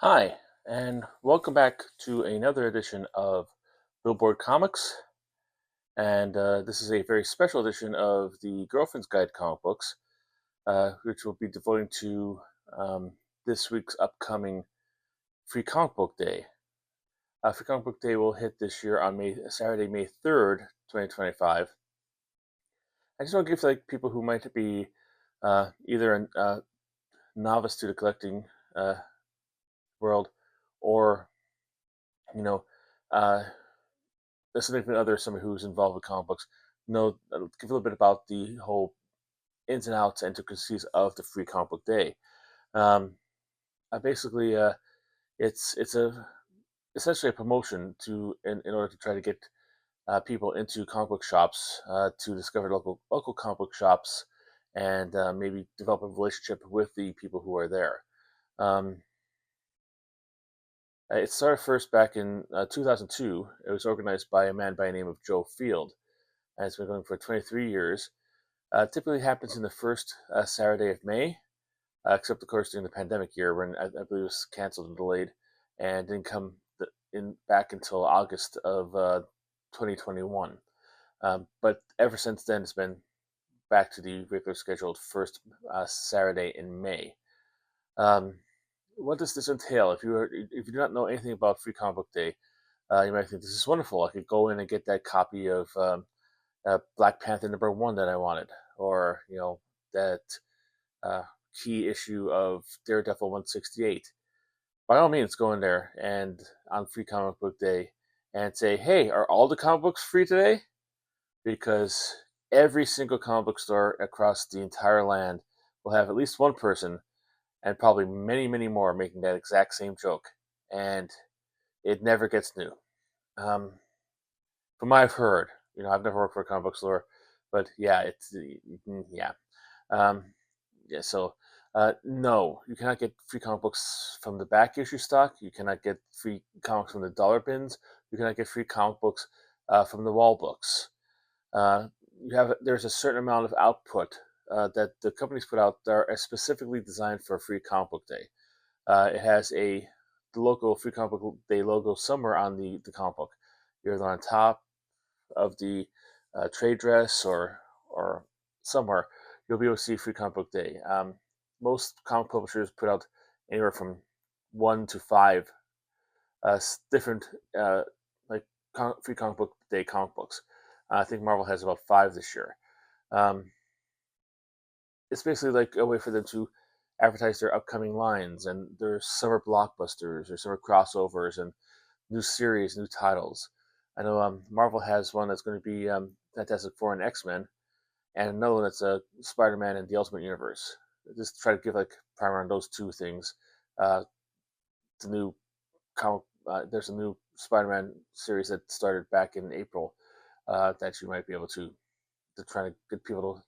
Hi, and welcome back to another edition of Billboard Comics. And this is a very special edition of the Girlfriend's Guide comic books, which will be devoting to um, this week's upcoming Free Comic Book Day. Free Comic Book Day will hit this year on Saturday, May 3rd, 2025. I just want to give people who might be either a novice to the collecting uh, world or, you know, uh, a significant other, somebody who's involved with comic books, give a little bit about the whole ins and outs and intricacies of the Free Comic Book Day. Um, basically, it's a essentially a promotion in order to try to get people into comic book shops to discover local comic book shops and maybe develop a relationship with the people who are there. Um, it started first back in 2002. It was organized by a man by the name of Joe Field, and it's been going for 23 years. Typically happens in the first Saturday of May, except of course during the pandemic year when I believe it was canceled and delayed, and didn't come in back until August of 2021. But ever since then, it's been back to the regular scheduled first Saturday in May. Um, what does this entail? If you do not know anything about Free Comic Book Day, you might think this is wonderful. I could go in and get that copy of Black Panther #1 that I wanted, or that uh, key issue of Daredevil 168. By all means, go in there and on Free Comic Book Day and say, "Hey, are all the comic books free today?" Because every single comic book store across the entire land will have at least one person, and probably many, many more, making that exact same joke, and it never gets new. Um, from what I've heard, I've never worked for a comic book store, but yeah, yeah. Um, yeah, so no, you cannot get free comic books from the back issue stock. You cannot get free comics from the dollar bins. You cannot get free comic books from the wall books. Uh, there's a certain amount of output that the companies put out that are specifically designed for a Free Comic Book Day. It has the local Free Comic Book Day logo somewhere on the comic book, either on top of the trade dress or somewhere, you'll be able to see Free Comic Book Day. Most comic publishers put out anywhere from 1 to 5 different like Free Comic Book Day comic books. I think Marvel has about 5 this year. Um, it's basically like a way for them to advertise their upcoming lines and their summer blockbusters or summer crossovers and new series, new titles. I know Marvel has one that's going to be Fantastic Four and X-Men, and another one that's Spider-Man and the Ultimate Universe. Just try to give like primer on those two things. Uh, the new comic, there's a new Spider-Man series that started back in April that you might be able to try to get people to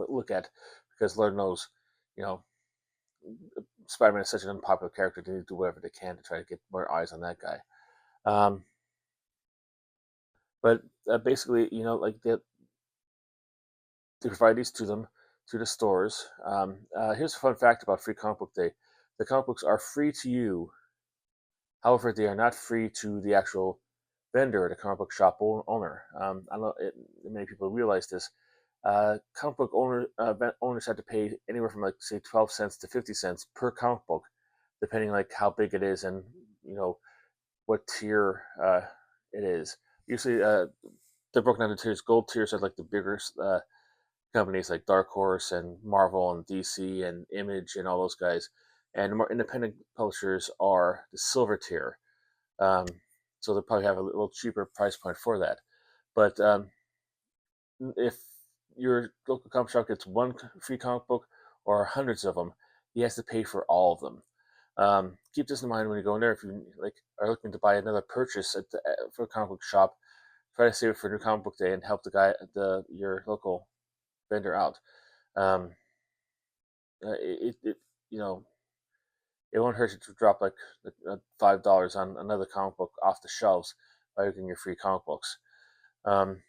look at, because Lord knows, you know, Spider-Man is such an unpopular character. They need to do whatever they can to try to get more eyes on that guy. Um, but basically, like they provide these to them to the stores. Here's a fun fact about Free Comic Book Day: the comic books are free to you. However, they are not free to the actual vendor or the comic book shop owner. I don't know many people realize this. Comic book owners have to pay anywhere from like say 12 cents to 50 cents per comic book, depending like how big it is and you know what tier it is. Usually, they're broken down into tiers. Gold tiers are like the bigger companies like Dark Horse and Marvel and DC and Image and all those guys. And the more independent publishers are the silver tier. Um, so they'll probably have a little cheaper price point for that. But if your local comic shop gets one free comic book or hundreds of them, he has to pay for all of them. Keep this in mind when you go in there. If you like are looking to buy another purchase for a comic book shop, try to save it for New Comic Book Day and help your local vendor out. Um, it you know it won't hurt you to drop like $5 on another comic book off the shelves by getting your free comic books. Um,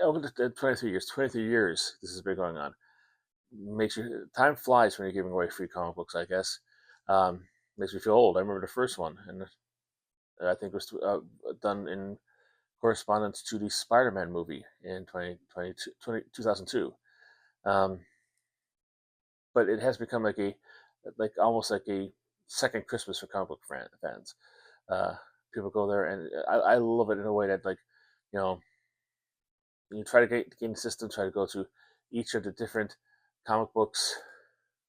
over the 23 years, this has been going on. Makes you time flies when you're giving away free comic books, I guess. Makes me feel old. I remember the first one, and I think it was done in correspondence to the Spider-Man movie in 2002. Um, but it has become like almost like a second Christmas for comic book fans. Uh, People go there, and I love it in a way that, like, you know, you try to gain the system, try to go to each of the different comic books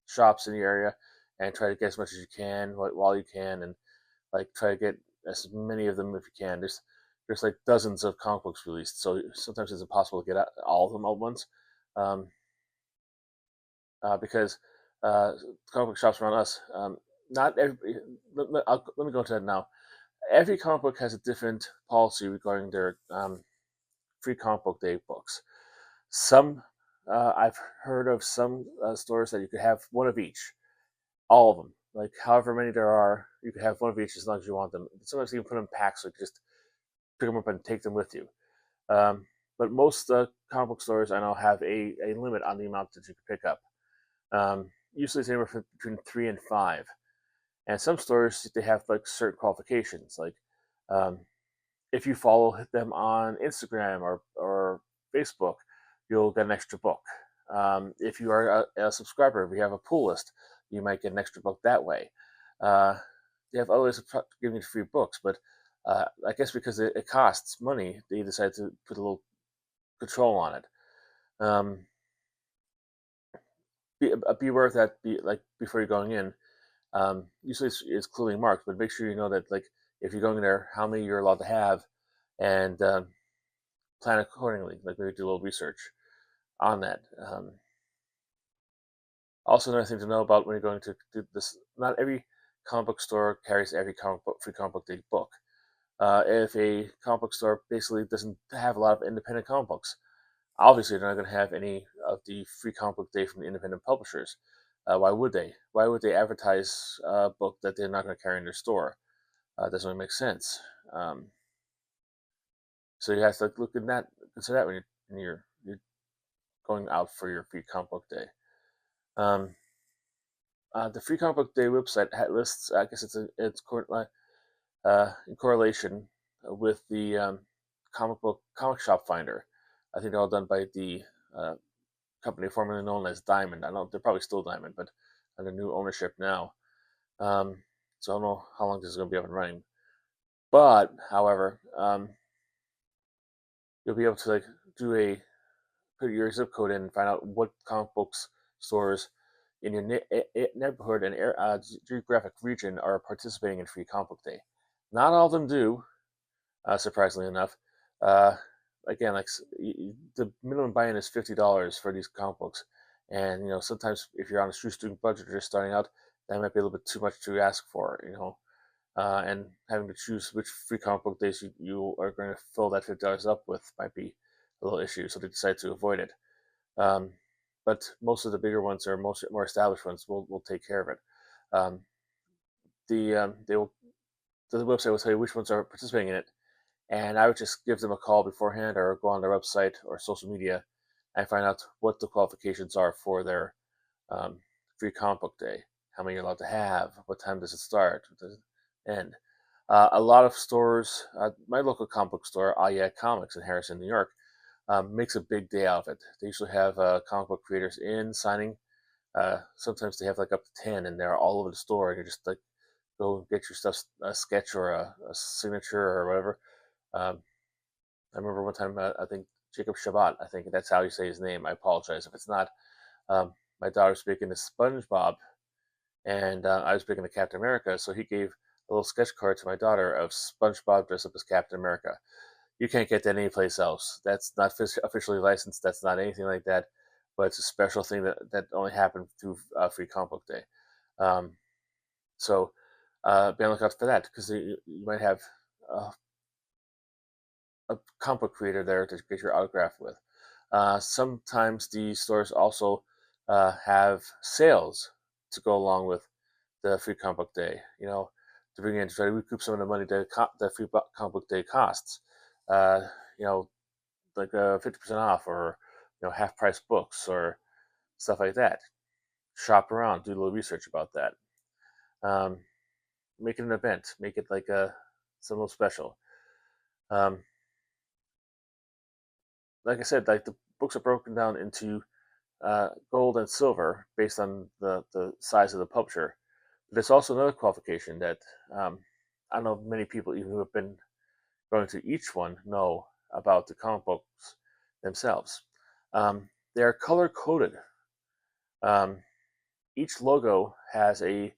shops in the area, and try to get as much as you can while you can, and like try to get as many of them if you can. There's like dozens of comic books released, so sometimes it's impossible to get all of them at once, um, because comic book shops around us, not every. Let me go into that now. Every comic book has a different policy regarding their free comic book day books. Some I've heard of some stores that you could have one of each, all of them. Like however many there are, you could have one of each as long as you want them. Sometimes you can put them in packs, so you can just pick them up and take them with you. Um, but most comic book stores I know have a limit on the amount that you can pick up. Usually it's anywhere between 3 and 5. And some stores they have like certain qualifications, like um, if you follow them on Instagram or Facebook, you'll get an extra book. If you are a subscriber, if you have a pull list, you might get an extra book that way. Uh, they have other ways of giving you free books, but I guess because it costs money, they decided to put a little control on it. Um, be aware of that. Before you're going in. Usually it's clearly marked, but make sure you know that, like, if you're going in there, how many you're allowed to have, and plan accordingly. Like maybe do a little research on that. Also, another thing to know about when you're going to do this: not every comic book store carries every free comic book day book. If a comic book store basically doesn't have a lot of independent comic books, obviously they're not going to have any of the free comic book day from the independent publishers. Why would they? Why would they advertise a book that they're not going to carry in their store? It doesn't really make sense. Um, so you have to look at that, consider that when you're going out for your free comic book day. Um, the Free Comic Book Day website lists. I guess it's in correlation with the comic shop finder. I think they're all done by the uh, company formerly known as Diamond. I know they're probably still Diamond, but under new ownership now. So I don't know how long this is going to be up and running. But however, you'll be able to like do a put your zip code in and find out what comic books stores in your neighborhood and geographic region are participating in Free Comic Book Day. Not all of them do, surprisingly enough. Uh, Again, like the minimum buy-in is $50 for these comic books, and sometimes if you're on a shoestring budget or just starting out, that might be a little bit too much to ask for. And having to choose which free comic book days you are going to fill that $50 up with might be a little issue, so they decide to avoid it. Um, but most of the bigger ones or most more established ones will take care of it. Um, the website will tell you which ones are participating in it, and I would just give them a call beforehand or go on their website or social media and find out what the qualifications are for their um, free comic book day. How many you're allowed to have? What time does it start? What does it end? A lot of stores, my local comic book store, Ah Yeah Comics in Harrison, New York, makes a big day out of it. They usually have comic book creators in signing. Sometimes they have like up to 10, and they're all over the store. And you just like go get your stuff, a sketch or a signature or whatever. Um, I remember one time, I think Jacob Shabbat, I think that's how you say his name. I apologize if it's not. Um, my daughter was speaking to SpongeBob, and I was speaking to Captain America, so he gave a little sketch card to my daughter of SpongeBob dressed up as Captain America. You can't get that anyplace else. That's not officially licensed. That's not anything like that. But it's a special thing that only happened through Free Comic Book Day. Um, so be on the lookout for that, because you might have uh, a comic book creator there to get your autograph with. Sometimes the stores also have sales to go along with the Free Comic Book Day. To bring in to try to recoup some of the money that the Free Comic Book Day costs. Uh, you know, like 50% off, or half price books or stuff like that. Shop around, do a little research about that. Um, make it an event. Make it like something special. Um, like I said, like the books are broken down into gold and silver based on the size of the publisher. But there's also another qualification that I don't know many people even who have been going to each one know about the comic books themselves. They are color coded. Um, each logo has a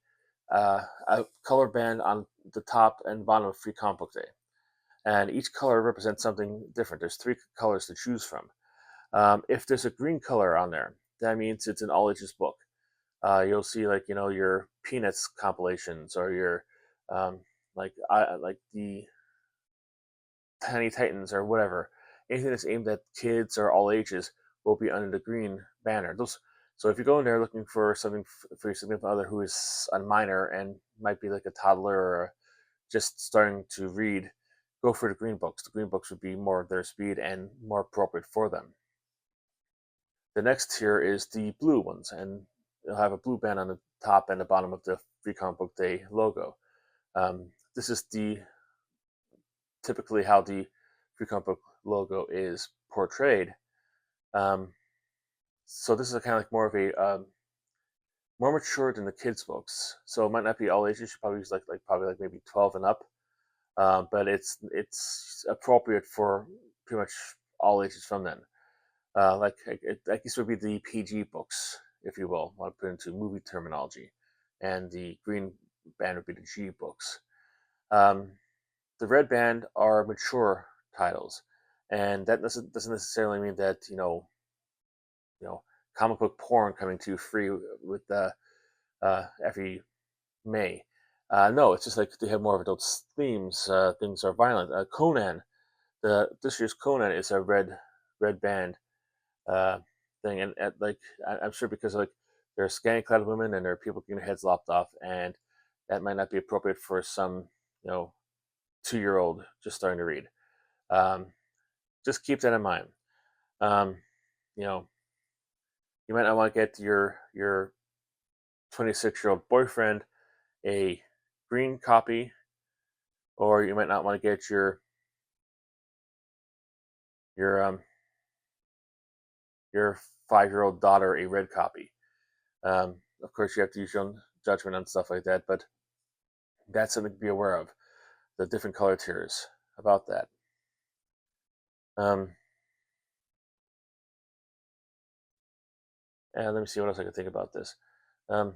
color band on the top and bottom of Free Comic Book Day, and each color represents something different. There's three colors to choose from. If there's a green color on there, that means it's an all ages book. You'll see like your Peanuts compilations or your like the Tiny Titans or whatever. Anything that's aimed at kids or all ages will be under the green banner. Those. So if you go in there looking for something for your significant other who is a minor and might be like a toddler or just starting to read, go for the green books. The green books would be more of their speed and more appropriate for them. The next tier is the blue ones, and they'll have a blue band on the top and the bottom of the Free Comic Book Day logo. This is the typically how the Free Comic Book logo is portrayed. Um, so this is kind of like more of a more mature than the kids books. So it might not be all ages. You should probably use like probably like maybe 12 and up. But it's appropriate for pretty much all ages from then. Like this would be the PG books, if you will, want to put into movie terminology, and the green band would be the G books. Um, the red band are mature titles, and that doesn't necessarily mean that you know comic book porn coming to you free with every May. No, it's just like they have more of adult themes. Things are violent. Conan, this year's Conan is a red band uh, thing, and like I'm sure because like there are scantily clad women and there are people getting their heads lopped off, and that might not be appropriate for some 2-year-old just starting to read. Um, just keep that in mind. Um, you know, you might not want to get your 26-year-old boyfriend a green copy, or you might not want to get your your 5-year-old daughter a red copy. Of course, you have to use your own judgment on stuff like that, but that's something to be aware of. The different color tiers about that. Um, and let me see what else I can think about this. Um,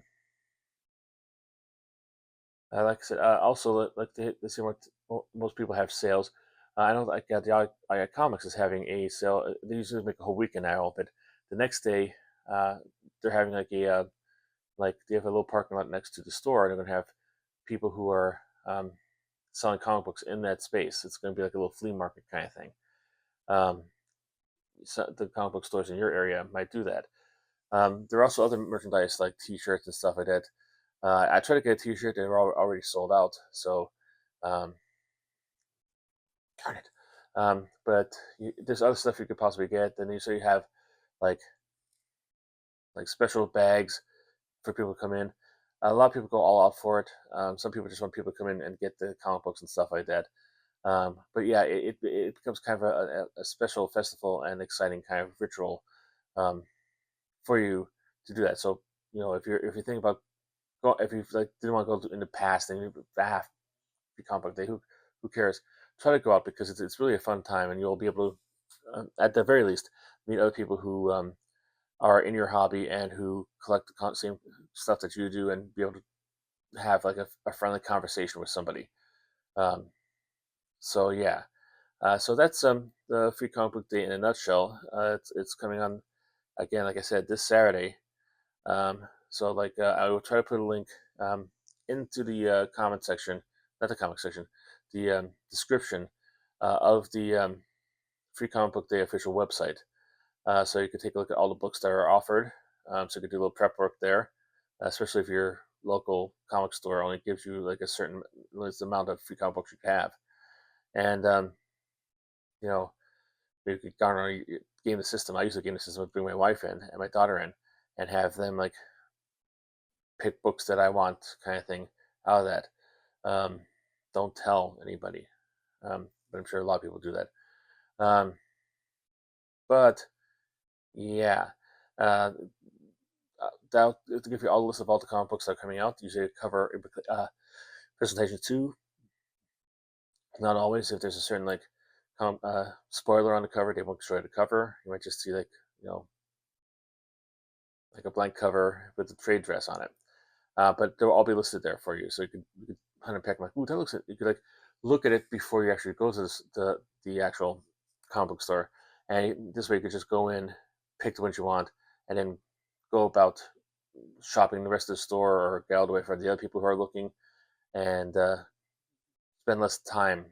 like I said, also like the see what most people have sales. I know like the I got Comics is having a sale. They usually make a whole weekend out, but the next day uh, they're having like they have a little parking lot next to the store. And they're gonna have people who are selling comic books in that space. It's gonna be like a little flea market kind of thing. Um, so the comic book stores in your area might do that. There are also other merchandise like T-shirts and stuff like that. I tried to get a T-shirt, and they're already sold out. So, um, darn it. But there's other stuff you could possibly get. Then you have like special bags for people to come in. A lot of people go all out for it. Some people just want people to come in and get the comic books and stuff like that. But yeah, it becomes kind of a special festival and exciting kind of ritual um, for you to do that. So if you think about if you like didn't want to go in the past and you be comic book day, who cares? Try to go out because it's really a fun time and you'll be able to at the very least meet other people who are in your hobby and who collect the same stuff that you do and be able to have like a friendly conversation with somebody. Um, so yeah, so that's the free comic book day in a nutshell. It's coming on again, like I said, this Saturday. So like I will try to put a link into the comment section, not the comment section, the description of the Free Comic Book Day official website. So you can take a look at all the books that are offered. So you can do a little prep work there, especially if your local comic store only gives you like a certain amount of free comic books you can have. And you know, you could garner game the system. I usually game the system with bring my wife in and my daughter in, and have them like pick books that I want, kind of thing. out of that. Um, don't tell anybody, but I'm sure a lot of people do that. Um, but yeah, uh, that to give you all the list of all the comic books that are coming out. Usually cover presentation two. Not always. If there's a certain like spoiler on the cover, they won't destroy the cover. You might just see like like a blank cover with the trade dress on it. But they'll all be listed there for you, so you could hunt and peck like, ooh, that looks. You could like look at it before you actually go to the actual comic book store, and this way you could just go in, pick the ones you want, and then go about shopping the rest of the store or get out of the way for the other people who are looking, and spend less time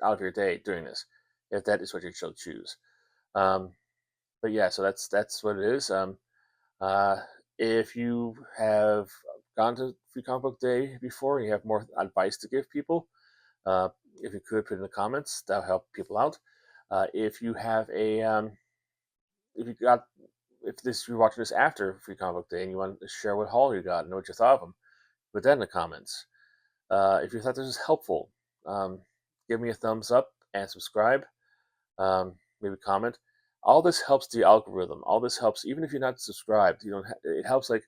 out of your day doing this, if that is what you shall choose. Um, but yeah, so that's what it is. Uh, if you have gone to Free Comic Book Day before and you have more advice to give people, uh, if you could put in the comments, that'll help people out. If you have if you got, if this you're watching this after Free Comic Book Day and you want to share what haul you got and what you thought of them, put that in the comments. If you thought this was helpful, give me a thumbs up and subscribe. Maybe comment. All this helps the algorithm. All this helps, even if you're not subscribed. You don't. It helps like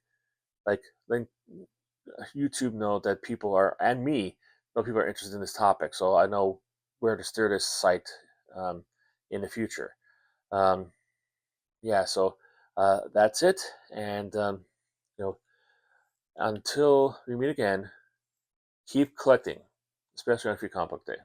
then YouTube know that people are, and me know people are interested in this topic, so I know where to steer this site um, in the future. Um, yeah, so that's it, and you know, until we meet again, keep collecting, especially on Free Comic Book Day.